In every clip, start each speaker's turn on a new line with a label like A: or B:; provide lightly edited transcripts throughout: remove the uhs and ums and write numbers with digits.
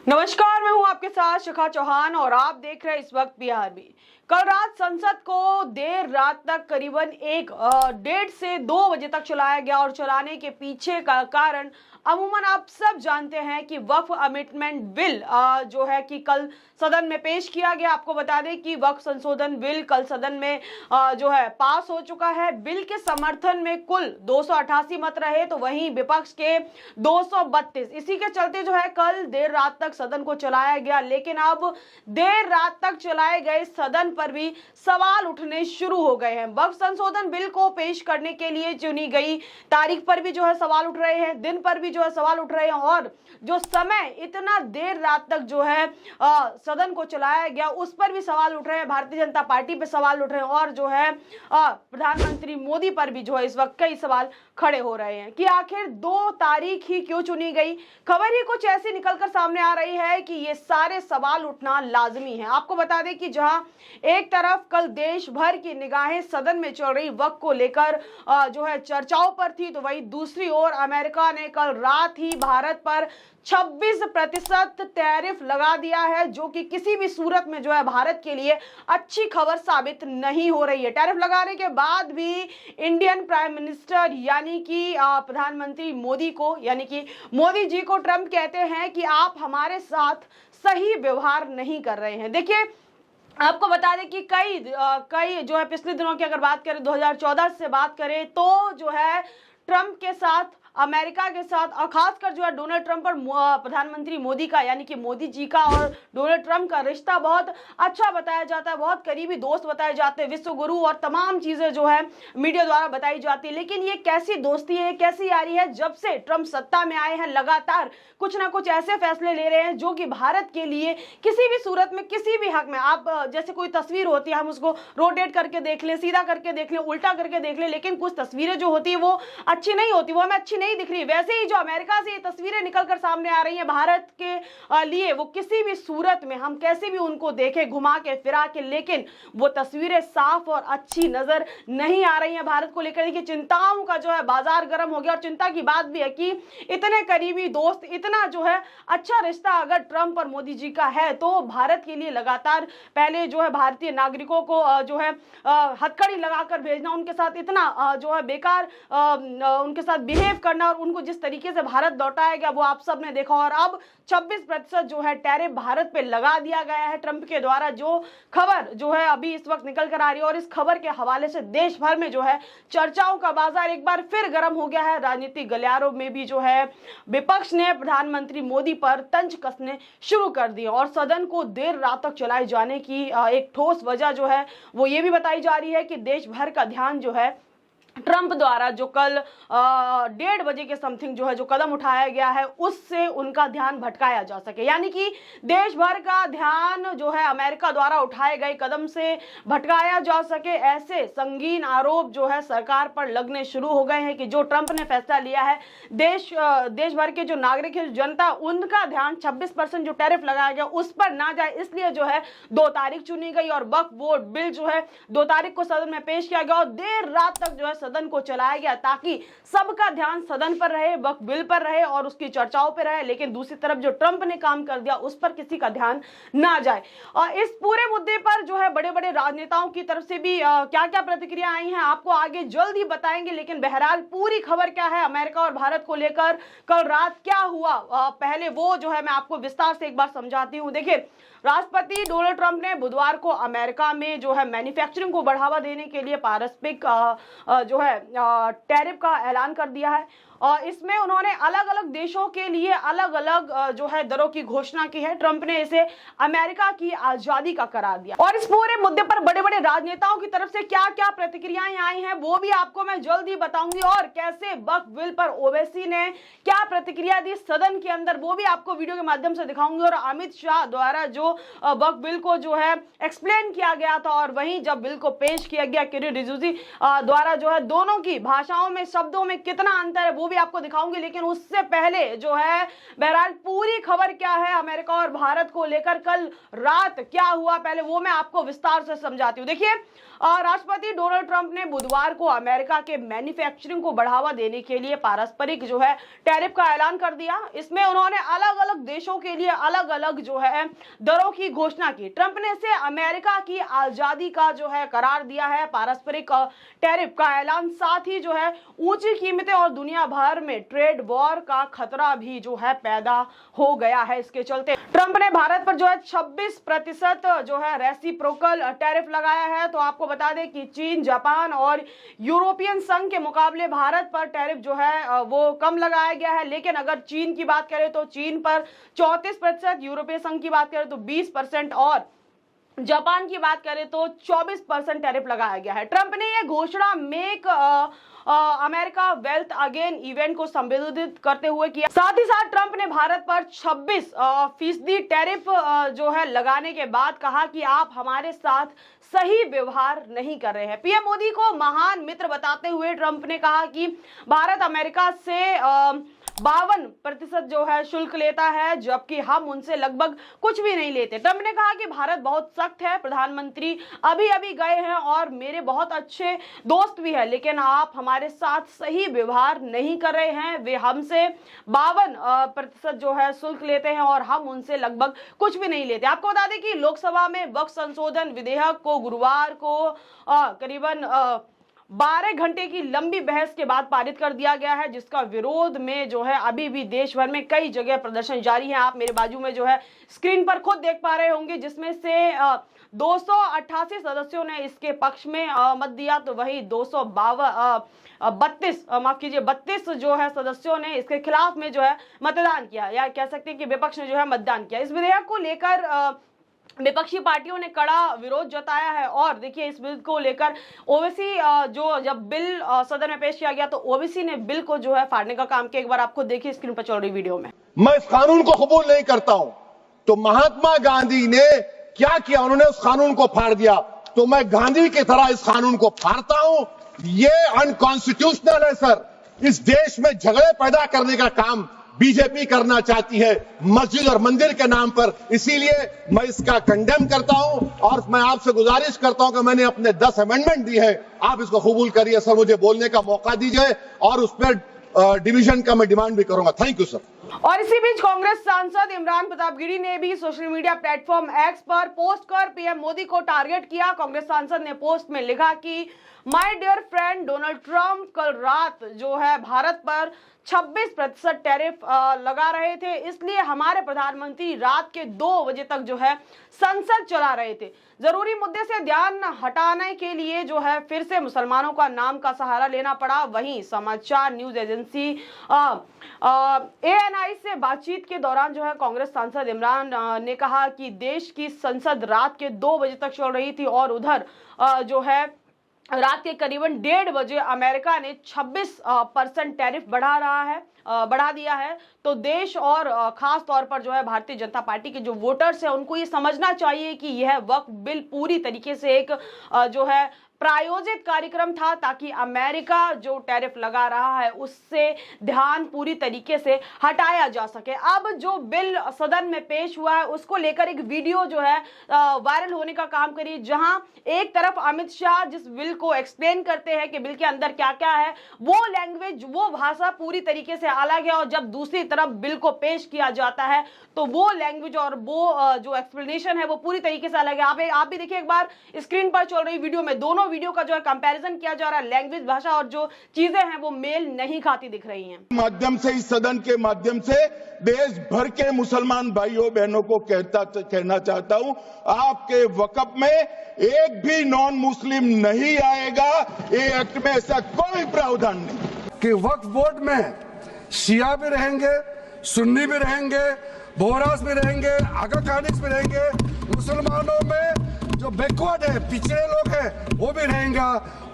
A: नमस्कार, मैं हूं आपके साथ शिखा चौहान और आप देख रहे हैं इस वक्त बीआरबी। कल रात संसद को देर रात तक करीबन 1:30 से 2 बजे तक चलाया गया और चलाने के पीछे का कारण अमूमन आप सब जानते हैं कि वक्फ अमेंडमेंट बिल जो है कि कल सदन में पेश किया गया। आपको बता दें कि वक्फ संशोधन बिल कल सदन में जो है पास हो चुका है। बिल के समर्थन में कुल 288 मत रहे तो वहीं विपक्ष के 232। इसी के चलते जो है कल देर रात तक सदन को चलाया गया, लेकिन अब देर रात तक चलाए गए सदन पर भी सवाल उठने शुरू हो गए हैं। वक्फ संशोधन बिल को पेश करने के लिए चुनी गई तारीख पर भी जो है सवाल उठ रहे हैं, दिन पर भी जो है सवाल उठ रहे हैं और जो समय इतना देर रात तक जो है सदन को चलाया गया उस पर भी सवाल उठ रहे हैं। भारतीय जनता पार्टी पे सवाल उठ रहे हैं और जो है प्रधानमंत्री मोदी पर भी जो है इस वक्त कई सवाल खड़े हो रहे हैं कि आखिर 2 तारीख ही क्यों चुनी गई। खबर ही कुछ ऐसी निकलकर सामने आ रही है कि ये सारे सवाल उठना लाजमी है। आपको बता दें कि जहां एक तरफ कल देश भर की निगाहें सदन में चल रही वक्त को लेकर जो है चर्चाओं पर थी, तो वहीं दूसरी ओर अमेरिका ने कल रात ही भारत पर 26% टैरिफ लगा दिया है, जो कि किसी भी सूरत में जो है भारत के लिए अच्छी खबर साबित नहीं हो रही है। टैरिफ लगाने के बाद भी इंडियन प्राइम मिनिस्टर यानी कि प्रधानमंत्री मोदी को यानी कि मोदी जी को ट्रंप कहते हैं कि आप हमारे साथ सही व्यवहार नहीं कर रहे हैं। देखिए, आपको बता दें कि कई जो है पिछले दिनों की अगर बात करें 2014 से बात करें तो जो है ट्रंप के साथ अमेरिका के साथ और खासकर जो है डोनाल्ड ट्रंप और प्रधानमंत्री मोदी का यानी कि मोदी जी का और डोनाल्ड ट्रंप का रिश्ता बहुत अच्छा बताया जाता है, बहुत करीबी दोस्त बताए जाते हैं, विश्व गुरु और तमाम चीजें जो है मीडिया द्वारा बताई जाती है। लेकिन ये कैसी दोस्ती है, कैसी यारी है? जब से ट्रंप सत्ता में आए हैं लगातार कुछ ना कुछ ऐसे फैसले ले रहे हैं जो कि भारत के लिए किसी भी सूरत में किसी भी हक में, आप जैसे कोई तस्वीर होती है हम उसको रोटेट करके देख लें, सीधा करके देख लें, उल्टा करके देख लें, लेकिन कुछ तस्वीरें जो होती है वो अच्छी नहीं होती, वो हमें अच्छी नहीं दिख रही। वैसे ही जो अमेरिका से ये तस्वीरें निकलकर सामने आ रही हैं भारत के लिए, वो किसी भी सूरत में हम कैसे भी उनको देखें घुमा के फिरा के, लेकिन वो तस्वीरें साफ और अच्छी नजर नहीं आ रही हैं भारत को लेकर। देखिए, चिंताओं का जो है बाजार गर्म हो गया और चिंता की बात भी है कि इतने करीबी दोस्त, इतना जो है अच्छा रिश्ता अगर ट्रंप और मोदी जी का है तो भारत के लिए लगातार पहले जो है भारतीय नागरिकों को जो है हथकड़ी लगाकर भेजना, उनके साथ इतना जो है बेकार उनके साथ बिहेव करना और उनको जिस तरीके से भारत लौटाया गया वो आप सब ने देखा। और अब 26% जो है टैरिफ भारत पे लगा दिया गया है ट्रंप के द्वारा, जो खबर जो है अभी इस वक्त निकल कर आ रही है और इस खबर के हवाले से देश भर में जो है चर्चाओं का बाजार एक बार फिर गर्म हो गया है। राजनीतिक गलियारों में भी जो है विपक्ष ने प्रधानमंत्री मोदी पर तंज कसने शुरू कर दिए और सदन को देर रात तक चलाए जाने की एक ठोस वजह जो है वो ये भी बताई जा रही है कि देश भर का ध्यान जो है ट्रंप द्वारा जो कल 1:30 बजे के समथिंग जो है जो कदम उठाया गया है उससे उनका ध्यान भटकाया जा सके, यानी कि देश भर का ध्यान जो है अमेरिका द्वारा उठाए गए कदम से भटकाया जा सके। ऐसे संगीन आरोप जो है सरकार पर लगने शुरू हो गए हैं कि जो ट्रंप ने फैसला लिया है देश भर के जो नागरिक है, जनता, उनका ध्यान 26% जो टैरिफ लगाया गया उस पर ना जाए, इसलिए जो है 2 तारीख चुनी गई और वक्फ बोर्ड बिल जो है 2 तारीख को सदन में पेश किया गया और देर रात तक जो है सदन को चलाया गया ताकि सबका ध्यान सदन पर रहे, वक्फ बिल पर रहे और उसकी चर्चाओं पर रहे। लेकिन दूसरी तरफ जो ट्रंप ने काम कर दिया उस पर किसी का ध्यान ना जाए। और इस पूरे मुद्दे पर जो है बड़े बड़े राजनेताओं की तरफ से भी क्या क्या प्रतिक्रिया आई हैं आपको आगे जल्द ही बताएंगे। लेकिन बहरहाल पूरी खबर क्या है अमेरिका और भारत को लेकर, कल रात क्या हुआ, पहले वो जो है मैं आपको विस्तार से एक बार समझाती हूँ। देखिए, राष्ट्रपति डोनाल्ड ट्रंप ने बुधवार को अमेरिका में जो है मैन्युफैक्चरिंग को बढ़ावा देने के लिए पारस्परिक जो है टैरिफ का ऐलान कर दिया है और इसमें उन्होंने अलग अलग देशों के लिए अलग अलग जो है दरों की घोषणा की है। ट्रंप ने इसे अमेरिका की आजादी का करार दिया और इस पूरे मुद्दे पर बड़े बड़े राजनेताओं की तरफ से क्या क्या प्रतिक्रियाएं आई हैं वो भी आपको मैं जल्द ही बताऊंगी और कैसे वक्फ बिल पर ओवैसी ने क्या प्रतिक्रिया दी सदन के अंदर वो भी आपको वीडियो के माध्यम से दिखाऊंगी। और अमित शाह द्वारा जो वक्फ बिल को जो है एक्सप्लेन किया गया था और वहीं जब बिल को पेश किया गया किरेन रिजिजू द्वारा जो है दोनों की भाषाओं में शब्दों में कितना अंतर है वो भी आपको दिखाऊंगी, लेकिन उससे पहले जो है बहरहाल पूरी खबर क्या है अमेरिका और भारत को लेकर, कल रात क्या हुआ, पहले वो मैं आपको विस्तार से समझाती हूँ। देखिए, राष्ट्रपति डोनाल्ड ट्रंप ने बुधवार को अमेरिका के मैन्युफैक्चरिंग को बढ़ावा देने के लिए पारस्परिक जो है टैरिफ का ऐलान कर दिया। इसमें उन्होंने अलग अलग देशों के लिए अलग अलग जो है दरों की घोषणा की। ट्रंप ने इसे अमेरिका की आजादी का जो है करार दिया है। पारस्परिक टैरिफ का ऐलान साथ ही जो है ऊंची कीमतें और दुनिया भर में ट्रेड वॉर का खतरा भी जो है पैदा हो गया है। इसके चलते ट्रंप ने भारत पर जो है 26% जो है रेसिप्रोकल टैरिफ लगाया है। तो आपको बता दें कि चीन, जापान और यूरोपियन संघ के मुकाबले भारत पर टैरिफ जो है वो कम लगाया गया है। लेकिन अगर चीन की बात करें तो चीन पर 34%, यूरोपीय संघ की बात करें तो 20% और जापान की बात करें तो 24% टैरिफ लगाया गया है। ट्रंप ने यह घोषणा make America wealth again event को संबोधित करते हुए किया। साथ ही साथ ट्रंप ने भारत पर 26% टैरिफ जो है लगाने के बाद कहा कि आप हमारे साथ सही व्यवहार नहीं कर रहे हैं। पीएम मोदी को महान मित्र बताते हुए ट्रंप ने कहा कि भारत अमेरिका से 52% जो है शुल्क लेता है, जबकि हम उनसे लगभग कुछ भी नहीं लेते। ट्रंप ने कहा कि भारत बहुत सख्त है, प्रधानमंत्री अभी अभी गए हैं और मेरे बहुत अच्छे दोस्त भी हैं, लेकिन आप हमारे साथ सही व्यवहार नहीं कर रहे हैं। वे हमसे 52% जो है शुल्क लेते हैं और हम उनसे लगभग कुछ भी नहीं लेते। आपको बता दें कि लोकसभा में वक्फ संशोधन विधेयक को गुरुवार को करीबन 12 घंटे की लंबी बहस के बाद पारित कर दिया गया है, जिसका विरोध में जो है अभी भी देश भर में कई जगह प्रदर्शन जारी है। आप मेरे बाजू में जो है स्क्रीन पर खुद देख पा रहे होंगे, जिसमें से 288 सदस्यों ने इसके पक्ष में मत दिया, तो वही 32 जो है सदस्यों ने इसके खिलाफ में जो है मतदान किया, या कह सकते हैं कि विपक्ष ने जो है मतदान किया। इस विधेयक को लेकर विपक्षी पार्टियों ने कड़ा विरोध जताया है। और देखिए, इस बिल को लेकर ओवैसी जो जब बिल सदन में पेश किया गया तो ओवैसी ने बिल को जो है फाड़ने का काम किया। एक बार आपको देखिए स्क्रीन पर चल रही वीडियो में।
B: मैं इस कानून को कबूल नहीं करता हूं, तो महात्मा गांधी ने क्या किया, उन्होंने उस कानून को फाड़ दिया, तो मैं गांधी की तरह इस कानून को फाड़ता हूं। ये अनकॉन्स्टिट्यूशनल है सर। इस देश में झगड़े पैदा करने का काम बीजेपी करना चाहती है मस्जिद और मंदिर के नाम पर, इसीलिए मैं इसका कंडेम करता हूं और मैं आपसे गुजारिश करता हूं कि मैंने अपने 10 अमेंडमेंट दी है, आप इसको कबूल करिए सर, मुझे बोलने का मौका दीजिए और उस पर डिवीजन का मैं डिमांड भी करूंगा। Thank you sir.
A: और इसी बीच कांग्रेस सांसद इमरान प्रताप गिरी ने भी सोशल मीडिया प्लेटफॉर्म एक्स पर पोस्ट कर पीएम मोदी को टारगेट किया। कांग्रेस सांसद ने पोस्ट में लिखा कि my dear friend Donald Trump कल रात जो है भारत पर 26% टैरिफ लगा रहे थे, इसलिए हमारे प्रधानमंत्री रात के 2 बजे तक जो है संसद चला रहे थे। जरूरी मुद्दे से ध्यान हटाने के लिए जो है फिर से मुसलमानों का नाम का सहारा लेना पड़ा। वहीं समाचार न्यूज एजेंसी ANI से बातचीत के दौरान जो है कांग्रेस सांसद इमरान ने कहा कि देश की संसद रात के 2 बजे तक चल रही थी और उधर जो है रात के करीबन 1:30 बजे अमेरिका ने 26% टैरिफ बढ़ा दिया है। तो देश और खास तौर पर जो है भारतीय जनता पार्टी के जो वोटर्स हैं उनको ये समझना चाहिए कि यह वक्फ बिल पूरी तरीके से एक जो है प्रायोजित कार्यक्रम था, ताकि अमेरिका जो टैरिफ लगा रहा है उससे ध्यान पूरी तरीके से हटाया जा सके। अब जो बिल सदन में पेश हुआ है उसको लेकर एक वीडियो जो है वायरल होने का काम करी, जहां एक तरफ अमित शाह जिस बिल को एक्सप्लेन करते हैं कि बिल के अंदर क्या क्या है, वो लैंग्वेज, वो भाषा पूरी तरीके से अलग है, और जब दूसरी तरफ बिल को पेश किया जाता है तो वो लैंग्वेज और वो जो एक्सप्लेनेशन है वो पूरी तरीके से अलग है। आप भी देखिए एक बार स्क्रीन पर चल रही वीडियो में, दोनों वीडियो का जो है कंपैरिजन किया जा रहा है, लैंग्वेज, भाषा और जो चीजें हैं वो मेल नहीं खाती दिख रही हैं।
C: माध्यम से, इस सदन के माध्यम से देश भर के मुसलमान भाइयों बहनों को कहना चाहता हूं, आपके वक्फ में एक भी नॉन मुस्लिम नहीं आएगा। ये एक्ट में ऐसा कोई प्रावधान नहीं
D: कि वक्फ बोर्ड में शिया भी रहेंगे, सुन्नी भी रहेंगे, बोहरास भी रहेंगे, आगा खानिस भी रहेंगे, मुसलमानों में जो बैकवर्ड है, पिछड़े लोग हैं वो भी रहेंगे,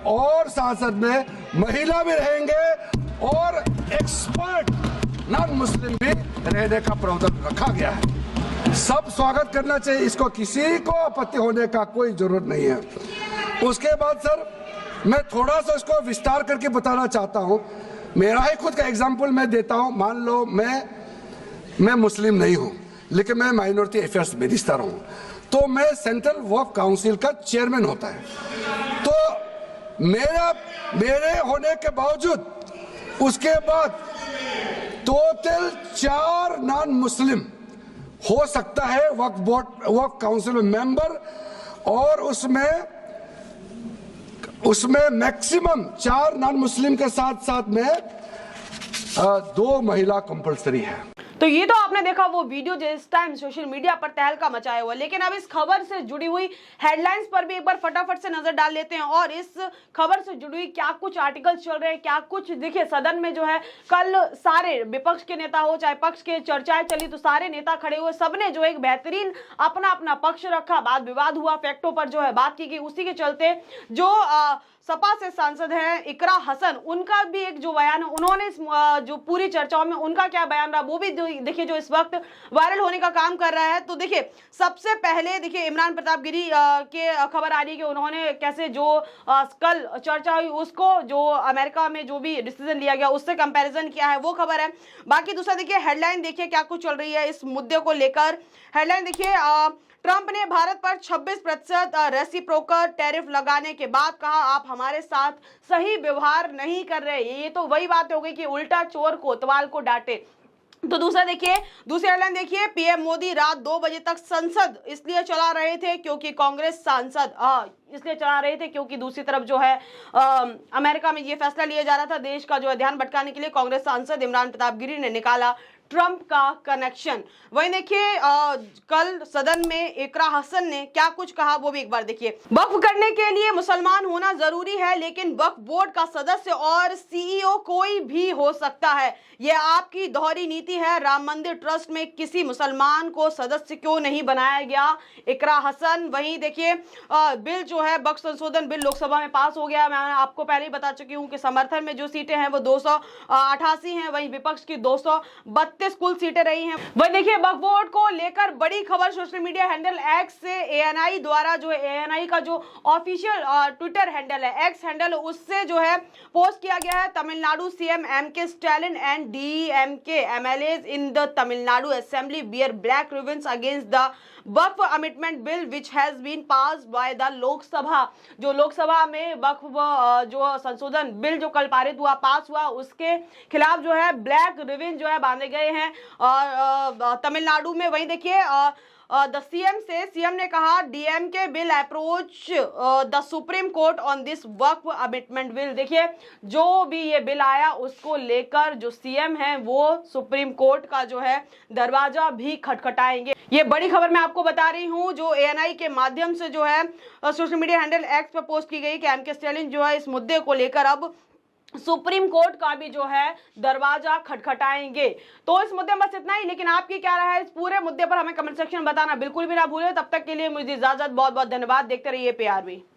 D: और संसद में महिला भी रहेंगे और एक्सपर्ट नॉन मुस्लिम भी रहने का प्रावधान रखा गया है। सब स्वागत करना चाहिए, इसको किसी को आपत्ति होने का कोई जरूरत नहीं है। उसके बाद सर मैं थोड़ा सा इसको विस्तार करके बताना चाहता हूं। मेरा ही खुद का एग्जाम्पल मैं देता हूं। मान लो मैं मुस्लिम नहीं हूं, लेकिन मैं माइनॉरिटी अफेयर्स मिनिस्टर हूं, तो मैं सेंट्रल वक्फ काउंसिल का चेयरमैन होता है। तो मेरे होने के बावजूद उसके बाद टोटल 4 नॉन मुस्लिम हो सकता है वक्फ काउंसिल में मेंबर, और उसमें मैक्सिमम 4 नॉन मुस्लिम के साथ साथ में 2 महिला कंपलसरी है।
A: तो ये तो आपने देखा वो वीडियो जिस टाइम सोशल मीडिया पर तहलका मचाया हुआ, लेकिन अब इस खबर से जुड़ी हुई हेडलाइंस पर भी एक बार फटाफट से नजर डाल लेते हैं। और इस खबर से जुड़ी हुई क्या कुछ आर्टिकल चल रहे हैं, क्या कुछ देखिए सदन में जो है कल सारे विपक्ष के नेता हो चाहे पक्ष के चर्चाएं चली, तो सारे नेता खड़े हुए, सबने जो एक बेहतरीन अपना अपना पक्ष रखा, वाद विवाद हुआ, फैक्टों पर जो है बात की गई। उसी के चलते जो सपा से सांसद हैं इकरा हसन, उनका भी एक जो बयान है, उन्होंने जो पूरी चर्चाओं में उनका क्या बयान रहा वो भी देखिए जो इस वक्त वायरल होने का काम कर रहा है। तो देखिए सबसे पहले देखिए इमरान प्रताप गिरी के खबर आ रही है कि उन्होंने कैसे जो कल चर्चा हुई उसको जो अमेरिका में जो भी डिसीजन लिया गया उससे कंपैरिजन किया है, वो खबर है। बाकी दूसरा देखिए हेडलाइन देखिए क्या कुछ चल रही है इस मुद्दे को लेकर। हेडलाइन देखिए ट्रंप ने भारत पर 26% रेसिप्रोकल टैरिफ लगाने के बाद कहा आप हमारे साथ सही व्यवहार नहीं कर रहे। ये तो वही बात हो गई कि उल्टा चोर कोतवाल को डांटे। तो दूसरा देखिए, दूसरी हेडलाइन देखिए, पीएम मोदी रात 2 बजे तक संसद इसलिए चला रहे थे क्योंकि कांग्रेस सांसद इसलिए चला रहे थे क्योंकि दूसरी तरफ जो है अमेरिका में ये फैसला लिया जा रहा था देश का जो है ध्यान भटकाने के लिए कांग्रेस सांसद इमरान प्रताप गिरी ने निकाला ट्रंप का कनेक्शन। वहीं देखिए कल सदन में इकरा हसन ने क्या कुछ कहा वो भी एक बार देखिए। वक्फ करने के लिए मुसलमान होना जरूरी है, लेकिन वक्फ बोर्ड का सदस्य और सीईओ कोई भी हो सकता है। यह आपकी दोहरी नीति है। राम मंदिर ट्रस्ट में किसी मुसलमान को सदस्य क्यों नहीं बनाया गया, इकरा हसन। वहीं देखिए बिल जो है वक्फ संशोधन बिल लोकसभा में पास हो गया। मैं आपको पहले ही बता चुकी हूँ कि समर्थन में जो सीटें हैं वो 288 हैं, वहीं विपक्ष की 232 कुल सीटें रही हैं। वही देखिए वक्फ बोर्ड को लेकर बड़ी खबर सोशल मीडिया हैंडल एक्स से एएनआई द्वारा जो एएनआई का जो ऑफिशियल ट्विटर हैंडल है, एक्स हैंडल, उससे जो है पोस्ट किया गया है। Tamil Nadu CM MK Stalin and DMK MLAs in the Tamil Nadu assembly bear black ribbons against the Waqf amendment bill which has been passed by the Lok Sabha. जो लोकसभा में वक्फ जो संशोधन बिल जो कल पारित हुआ, पास हुआ, उसके खिलाफ जो है ब्लैक रिबन जो है बांधे गए हैं तमिलनाडु में। वहीं देखिए द सीएम ने कहा DMK bill approach the supreme court on this Waqf amendment bill. देखिए जो भी ये बिल आया उसको लेकर जो सीएम है वो सुप्रीम कोर्ट का जो है दरवाजा भी खटखटाएंगे। ये बड़ी खबर मैं आपको बता रही हूँ जो एएनआई के माध्यम से जो है सोशल मीडिया हैंडल एक्स पर पोस्ट की गई कि एमके स्टैलिन जो है इस मुद्दे को लेकर अब सुप्रीम कोर्ट का भी जो है दरवाजा खटखटाएंगे। तो इस मुद्दे में बस इतना ही, लेकिन आपकी क्या राय है इस पूरे मुद्दे पर हमें कमेंट सेक्शन में बताना बिल्कुल भी ना भूलें। तब तक के लिए मुझे इजाजत, बहुत बहुत धन्यवाद। देखते रहिए PRB।